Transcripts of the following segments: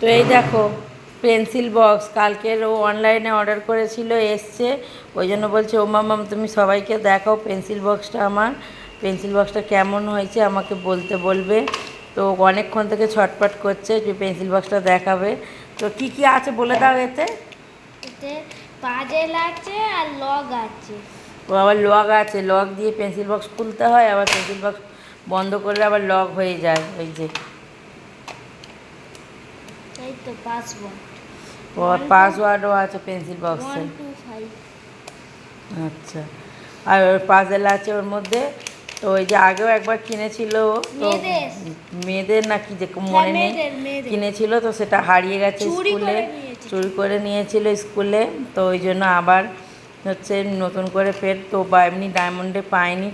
তো এই দেখো পেন্সিল বক্স, কালকের ও অনলাইনে অর্ডার করেছিল, এসছে। ওই জন্য বলছে ও মাম্মাম তুমি সবাইকে দেখাও পেন্সিল বক্সটা, আমার পেন্সিল বক্সটা কেমন হয়েছে আমাকে বলতে বলবে। তো অনেকক্ষণ থেকে ছটপট করছে যে পেন্সিল বক্সটা দেখাবে। তো কি কি আছে বলে দাও এতে। এতে পাজেল আছে আর লগ আছে। ও আবার লক আছে, লক দিয়ে পেন্সিল বক্স খুলতে হয়, আবার পেন্সিল বক্স বন্ধ করলে আবার লক হয়ে যায়। ওই যে এই তো পাসওয়ার্ড, ও পাসওয়ার্ডও আছে পেন্সিল বক্সে। 125। আচ্ছা, আর ওর পাজেল আছে ওর মধ্যে। তো ওই যে আগেও একবার কিনেছিল, তো মেয়েদের নাকি যে মনে নেই কিনেছিল, তো সেটা হারিয়ে গেছে স্কুলে, চুরি করে নিয়েছিল স্কুলে। তো ওই জন্য আবার হচ্ছে নতুন করে ফের, তো বা এমনি ডায়মন্ডে পায়নি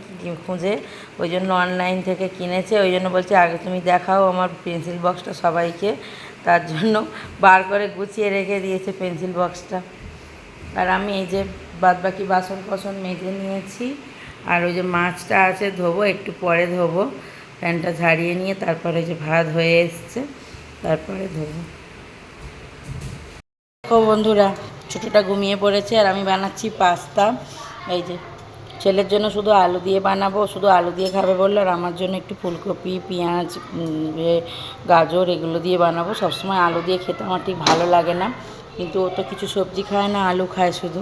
খুঁজে, ওই জন্য অনলাইন থেকে কিনেছে। ওই জন্য বলছে আগে তুমি দেখাও আমার পেন্সিল বক্সটা সবাইকে, তার জন্য বার করে গুছিয়ে রেখে দিয়েছে পেন্সিল বক্সটা। আর আমি এই যে বাদবাকি বাসন কোসন মেজে নিয়েছি, আর ওই যে মাছটা আছে ধোবো, একটু পরে ধোবো, প্যানটা ঝাড়িয়ে নিয়ে তারপরে যে ভাত হয়ে এসছে তারপরে ধোবো। দেখো বন্ধুরা, ছোটোটা ঘুমিয়ে পড়েছে আর আমি বানাচ্ছি পাস্তা। এই যে ছেলের জন্য শুধু আলু দিয়ে বানাবো, শুধু আলু দিয়ে খাবে বললো, আর আমার জন্য একটু ফুলকপি, পেঁয়াজ, গাজর এগুলো দিয়ে বানাবো। সবসময় আলু দিয়ে খেতে আমার ঠিক ভালো লাগে না, কিন্তু ও তো কিছু সবজি খায় না, আলু খায় শুধু,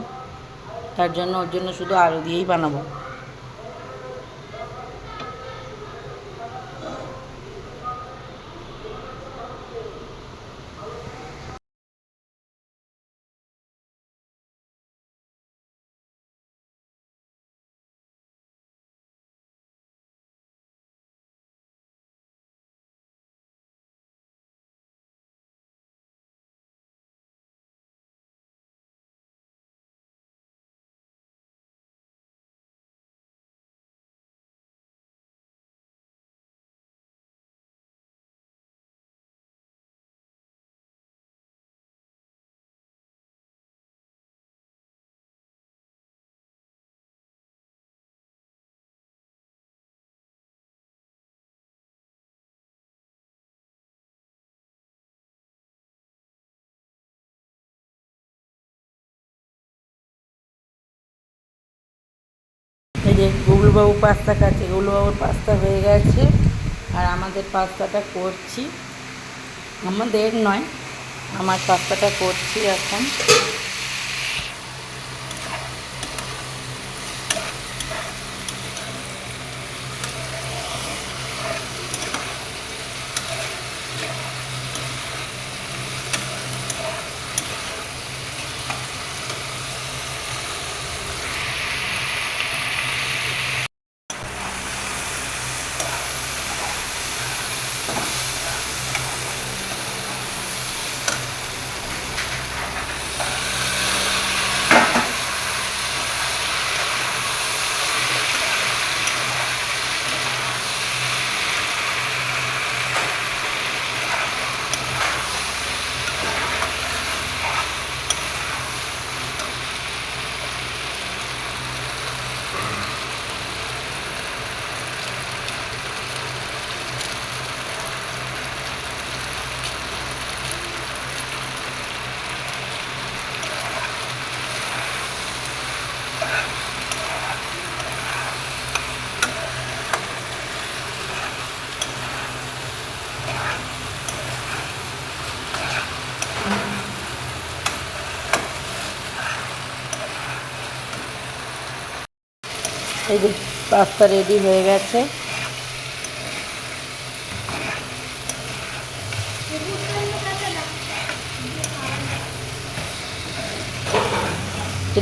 তার জন্য ওর জন্য শুধু আলু দিয়েই বানাবো। এই যে গুগলুবাবু পাস্তা খাচ্ছে, গুগলুবাবুর পাস্তা হয়ে গেছে, আর আমাদের পাস্তাটা করছি, আমাদের নয়, আমার পাস্তাটা করছি এখন। এই যে পাস্তা রেডি হয়ে গেছে।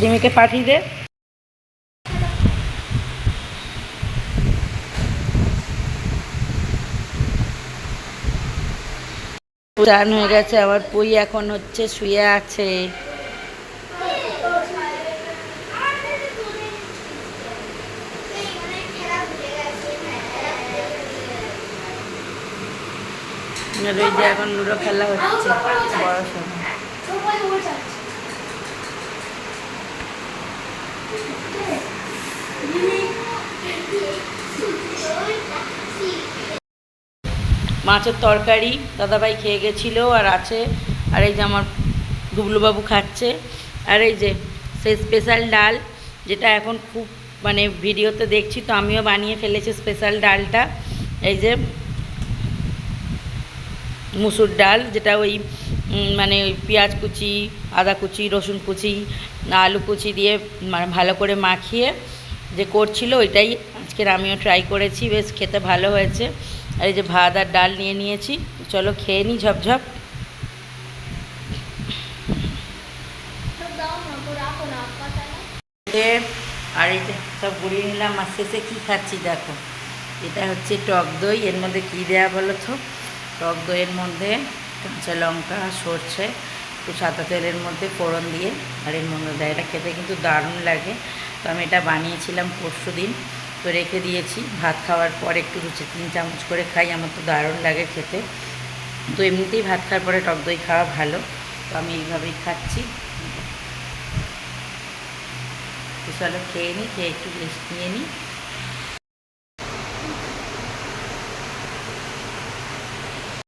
রিমিকে পাঠিয়ে দে। চান হয়ে গেছে, আবার পুই এখন হচ্ছে শুয়ে আছে। ওই যে এখন লুডো খেলা হচ্ছে বড় সময়। মাছের তরকারি দাদাভাই খেয়ে গেছিলো আর আছে। আর এই যে আমার গুবলুবাবু খাচ্ছে। আর এই যে সেই স্পেশাল ডাল, যেটা এখন খুব মানে ভিডিওতে দেখছি, তো আমিও বানিয়ে ফেলেছি স্পেশাল ডালটা। এই যে মুসুর ডাল, যেটা ওই মানে ওই পেঁয়াজ কুচি, আদা কুচি, রসুন কুচি, আলু কুচি দিয়ে মানে ভালো করে মাখিয়ে যে করছিল, ওইটাই আজকের আমিও ট্রাই করেছি, বেশ খেতে ভালো হয়েছে। আর এই যে ভাত আর ডাল নিয়ে নিয়েছি, চলো খেয়ে নিই ঝপঝপ। আর এই যে সব গুঁড়িয়ে নিলাম, আর শেষে কী খাচ্ছি দেখো, এটা হচ্ছে টক দই। এর মধ্যে কী দেওয়া বলো তো? টক দইয়ের মধ্যে কাঁচা লঙ্কা, সর্ষে, একটু সাদা তেলের মধ্যে ফোড়ন দিয়ে আর এর মধ্যে দেয়। এটা খেতে কিন্তু দারুণ লাগে। তো আমি এটা বানিয়েছিলাম পরশু দিন, তো রেখে দিয়েছি। ভাত খাওয়ার পর একটু 2-3 চামচ করে খাই, আমার তো দারুণ লাগে খেতে। তো এমনিতেই ভাত খাওয়ার পরে টক দই খাওয়া ভালো, তো আমি এইভাবেই খাচ্ছি। তো চলো খেয়ে নিই, খেয়ে একটু রেস্ট নিয়ে নিই।